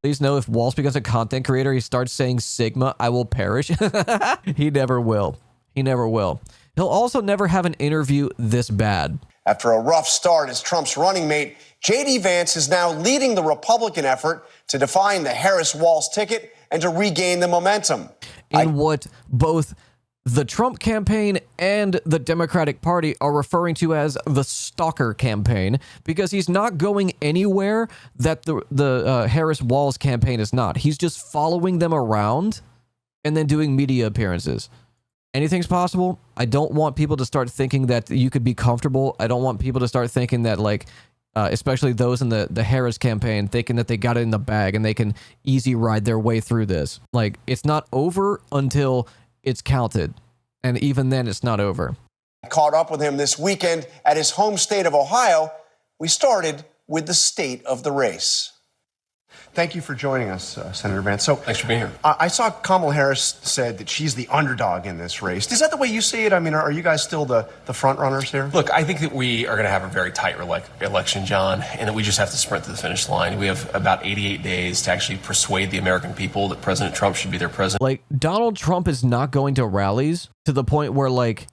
Please know if Walls becomes a content creator, he starts saying Sigma, I will perish. He never will. He never will. He'll also never have an interview this bad. After a rough start as Trump's running mate, JD Vance is now leading the Republican effort to define the Harris-Walz ticket and to regain the momentum. In what both the Trump campaign and the Democratic Party are referring to as the stalker campaign, because he's not going anywhere that the Harris-Walz campaign is not. He's just following them around and then doing media appearances. Anything's possible. I don't want people to start thinking that you could be comfortable. I don't want people to start thinking that, like, especially those in the Harris campaign, thinking that they got it in the bag and they can easy ride their way through this. Like, it's not over until it's counted. And even then, it's not over. I caught up with him this weekend at his home state of Ohio. We started with the state of the race. Thank you for joining us, Senator Vance. So, thanks for being here. I saw Kamala Harris said that she's the underdog in this race. Is that the way you see it? I mean, are you guys still the front runners here? Look, I think that we are going to have a very tight election, John, and that we just have to sprint to the finish line. We have about 88 days to actually persuade the American people that President Trump should be their president. Like, Donald Trump is not going to rallies to the point where, like,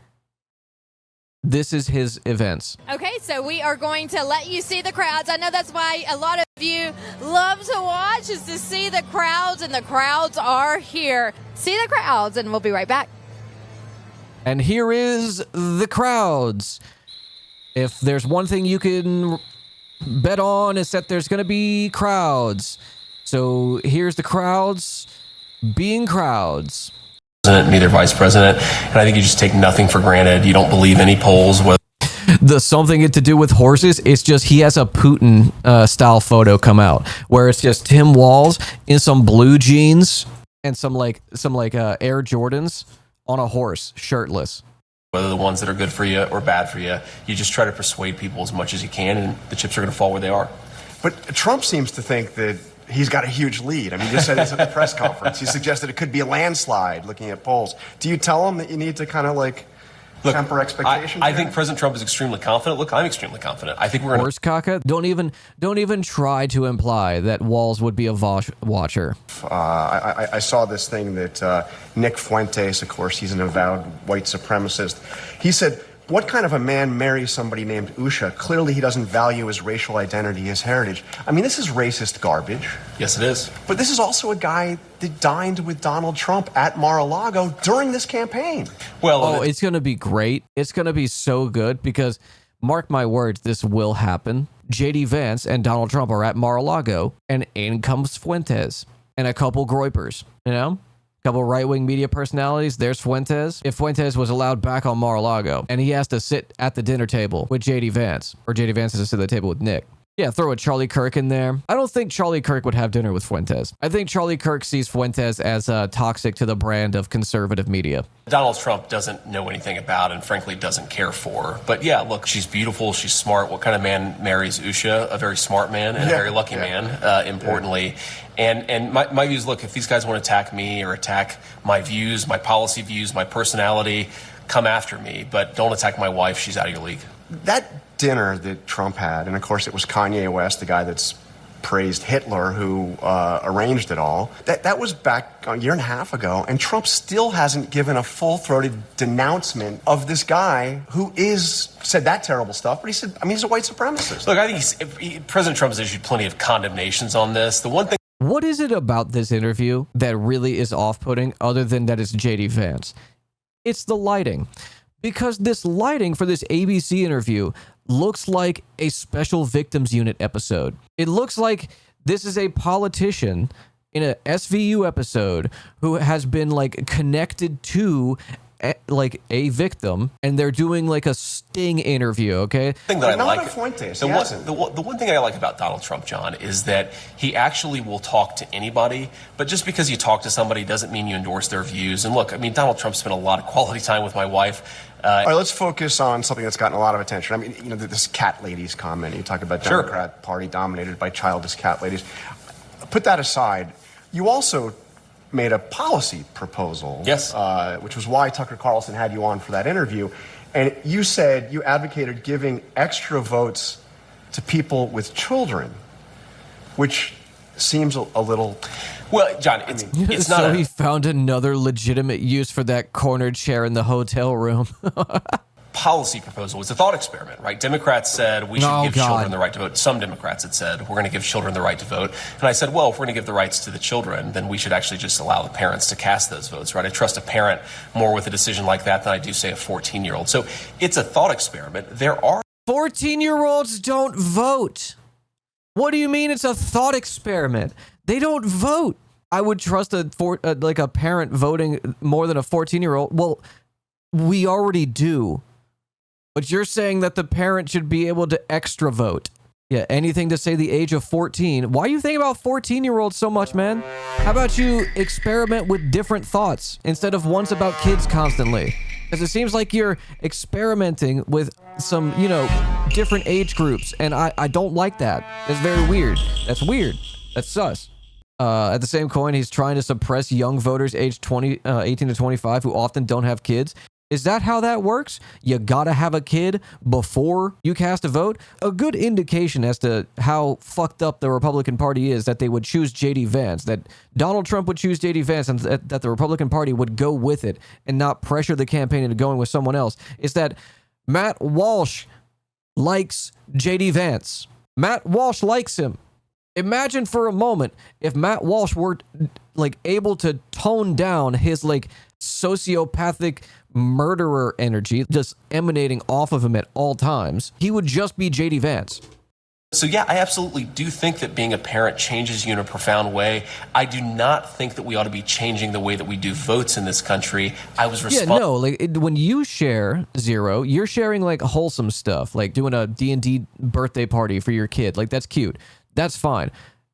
this is his events. Okay, so we are going to let you see the crowds. I know that's why a lot of you love to watch, is to see the crowds, and the crowds are here. See the crowds, and we'll be right back. And here is the crowds. If there's one thing you can bet on, is that there's going to be crowds. So here's the crowds being crowds. Neither vice president, and I think you just take nothing for granted. You don't believe any polls. The something to do with horses, it's just he has a Putin style photo come out where it's just Tim Walz in some blue jeans and some Air Jordans on a horse, shirtless. Whether the ones that are good for you or bad for you, you just try to persuade people as much as you can, and the chips are going to fall where they are. But Trump seems to think that he's got a huge lead. I mean, you just said this at the press conference. He suggested it could be a landslide looking at polls. Do you tell him that you need to kind of temper expectations? I think President Trump is extremely confident. Look, I'm extremely confident. I think we're horse caca. Don't even try to imply that Walz would be a Vosh watcher. I saw this thing that Nick Fuentes, of course, he's an avowed white supremacist. He said, what kind of a man marries somebody named Usha? Clearly, he doesn't value his racial identity, his heritage. I mean, this is racist garbage. Yes, it is. But this is also a guy that dined with Donald Trump at Mar-a-Lago during this campaign. Well, it's going to be great. It's going to be so good because, mark my words, this will happen. JD Vance and Donald Trump are at Mar-a-Lago, and in comes Fuentes and a couple Groypers, you know? Couple right-wing media personalities. There's Fuentes. If Fuentes was allowed back on Mar-a-Lago and he has to sit at the dinner table with JD Vance, or JD Vance has to sit at the table with Nick. Yeah, throw a Charlie Kirk in there. I don't think Charlie Kirk would have dinner with Fuentes. I think Charlie Kirk sees Fuentes as toxic to the brand of conservative media. Donald Trump doesn't know anything about and frankly doesn't care for. But yeah, look, she's beautiful. She's smart. What kind of man marries Usha? A very smart man and a very lucky man, importantly. And my views, look, if these guys want to attack me or attack my views, my policy views, my personality, come after me. But don't attack my wife. She's out of your league. That dinner that Trump had, and of course it was Kanye West, the guy that's praised Hitler, who arranged it all. That was back a year and a half ago, and Trump still hasn't given a full-throated denouncement of this guy who said that terrible stuff, but he said, I mean, he's a white supremacist. Look, I think President Trump has issued plenty of condemnations on this. The one thing. What is it about this interview that really is off-putting, other than that it's JD Vance? It's the lighting. Because this lighting for this ABC interview looks like a Special Victims Unit episode. It looks like this is a politician in a SVU episode who has been connected to a victim, and they're doing a sting interview, okay? The one thing I like about Donald Trump, John, is that he actually will talk to anybody, but just because you talk to somebody doesn't mean you endorse their views. And look, I mean, Donald Trump spent a lot of quality time with my wife. All right, let's focus on something that's gotten a lot of attention. I mean, you know, this cat ladies comment. You talk about Democrat Party dominated by childish cat ladies. Put that aside. You also made a policy proposal. Yes. Which was why Tucker Carlson had you on for that interview. And you said you advocated giving extra votes to people with children, which seems a little. Well, John, it's not. So he found another legitimate use for that corner chair in the hotel room. Policy proposal. It's a thought experiment, right? Democrats said we should give children the right to vote. Some Democrats had said we're going to give children the right to vote. And I said, well, if we're going to give the rights to the children, then we should actually just allow the parents to cast those votes, right? I trust a parent more with a decision like that than I do, say, a 14-year-old. So it's a thought experiment. There are 14-year-olds don't vote. What do you mean it's a thought experiment? They don't vote. I would trust a parent voting more than a 14-year-old. Well, we already do. But you're saying that the parent should be able to extra vote. Yeah, anything to say the age of 14. Why are you thinking about 14-year-olds so much, man? How about you experiment with different thoughts instead of ones about kids constantly? Because it seems like you're experimenting with some, different age groups, and I don't like that. That's very weird. That's weird. That's sus. At the same coin, he's trying to suppress young voters aged 18 to 25 who often don't have kids. Is that how that works? You gotta have a kid before you cast a vote? A good indication as to how fucked up the Republican Party is that they would choose JD Vance, that Donald Trump would choose JD Vance, and that the Republican Party would go with it and not pressure the campaign into going with someone else, is that Matt Walsh likes JD Vance. Matt Walsh likes him. Imagine for a moment if Matt Walsh were able to tone down his sociopathic murderer energy just emanating off of him at all times. He would just be JD Vance. So yeah, I absolutely do think that being a parent changes you in a profound way. I do not think that we ought to be changing the way that we do votes in this country. I was responsible. Yeah, no, when you share Zero, you're sharing wholesome stuff, like doing a D&D birthday party for your kid. That's cute. That's fine.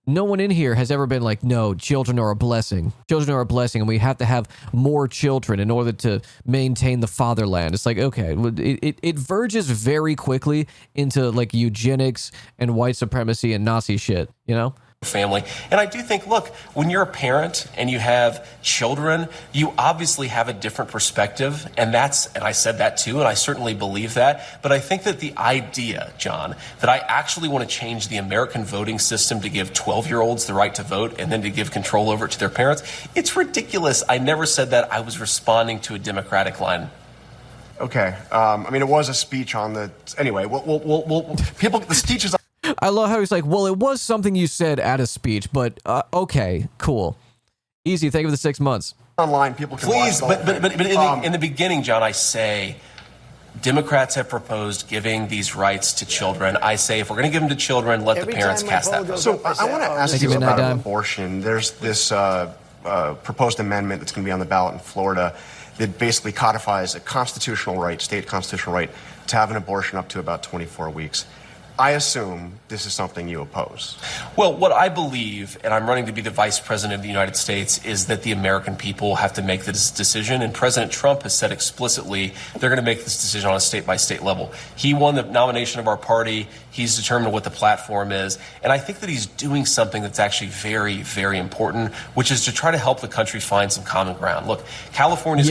No one in here has ever been like, no, children are a blessing. Children are a blessing, and we have to have more children in order to maintain the fatherland. It's like, okay, it verges very quickly into eugenics and white supremacy and Nazi shit, family. And I do think, look, when you're a parent and you have children, you obviously have a different perspective. And I said that too, and I certainly believe that. But I think that the idea, John, that I actually want to change the American voting system to give 12-year-olds the right to vote and then to give control over it to their parents, it's ridiculous. I never said that. I was responding to a Democratic line. Okay. It was a speech on the. Anyway, the speech is. I love how he's like, well, it was something you said at a speech, but okay, cool. Easy, thank you for the 6 months. Online, people can please, watch but in the beginning, John, I say Democrats have proposed giving these rights to children. I say if we're going to give them to children, let the parents cast that vote. So I want to ask you about abortion. There's this proposed amendment that's going to be on the ballot in Florida that basically codifies a constitutional right, state constitutional right, to have an abortion up to about 24 weeks. I assume this is something you oppose. Well, what I believe, and I'm running to be the vice president of the United States, is that the American people have to make this decision. And President Trump has said explicitly they're going to make this decision on a state-by-state level. He won the nomination of our party. He's determined what the platform is. And I think that he's doing something that's actually very, very important, which is to try to help the country find some common ground. Look, California's...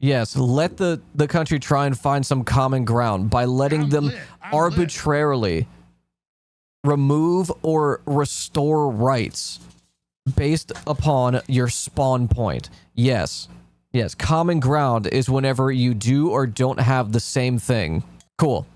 Yes, let the country try and find some common ground by letting them arbitrarily remove or restore rights based upon your spawn point. Yes, common ground is whenever you do or don't have the same thing. Cool.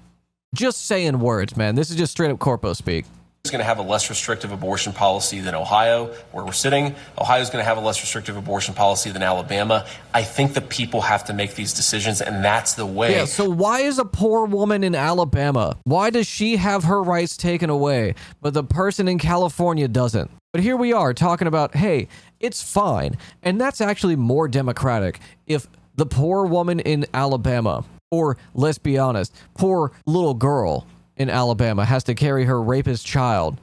Just saying words, man. This is just straight up corpo speak. Is going to have a less restrictive abortion policy than Ohio, where we're sitting. Ohio is going to have a less restrictive abortion policy than Alabama. I think the people have to make these decisions, and that's the way. Yeah, so why is a poor woman in Alabama, why does she have her rights taken away, but the person in California doesn't? But here we are talking about, hey, it's fine. And that's actually more democratic if the poor woman in Alabama, or let's be honest, poor little girl in Alabama has to carry her rapist child,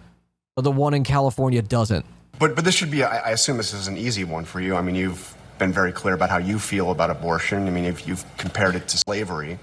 but the one in California doesn't. But this should be, I assume this is an easy one for you. You've been very clear about how you feel about abortion. If you've compared it to slavery.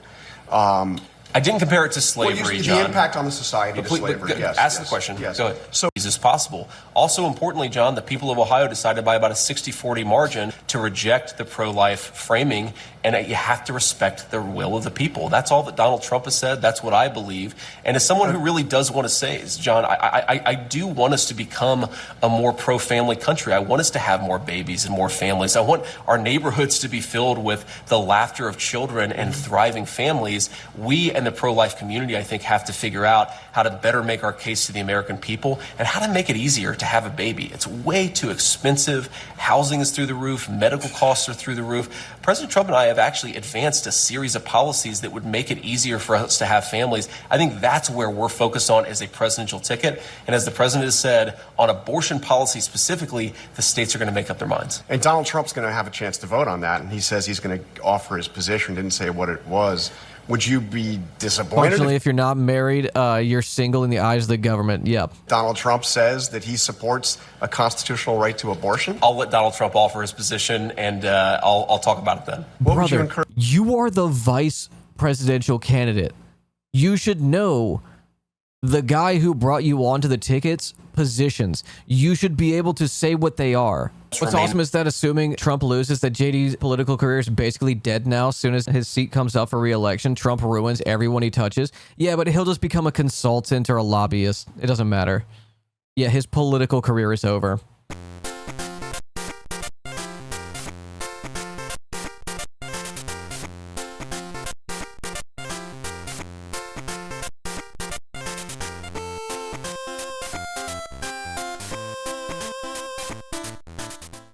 I didn't compare it to Well, slavery, the John. impact on the society to slavery. Yes. Ask the question. Yes. Go ahead. So easy as possible. Also, importantly, John, the people of Ohio decided by about a 60-40 margin to reject the pro-life framing, and you have to respect the will of the people. That's all that Donald Trump has said. That's what I believe. And as someone who really does want to say, John, I do want us to become a more pro-family country. I want us to have more babies and more families. I want our neighborhoods to be filled with the laughter of children and thriving families. We and the pro-life community, I think, have to figure out how to better make our case to the American people and how to make it easier to have a baby. It's way too expensive. Housing is through the roof. Medical costs are through the roof. President Trump and I have actually advanced a series of policies that would make it easier for us to have families. I think that's where we're focused on as a presidential ticket. And as the president has said, on abortion policy specifically, the states are going to make up their minds. And Donald Trump's going to have a chance to vote on that, and he says he's going to offer his position, didn't say what it was. Would you be disappointed? Fortunately, if you're not married, you're single in the eyes of the government. Yep. Donald Trump says that he supports a constitutional right to abortion? I'll let Donald Trump offer his position, and I'll talk about it then. What would you Brother, encourage? you are the vice presidential candidate. You should know the guy who brought you onto the ticket's positions. You should be able to say what they are. What's awesome is that assuming Trump loses, that JD's political career is basically dead now. As soon as his seat comes up for re-election, Trump ruins everyone he touches. Yeah, but he'll just become a consultant or a lobbyist. It doesn't matter. Yeah, his political career is over.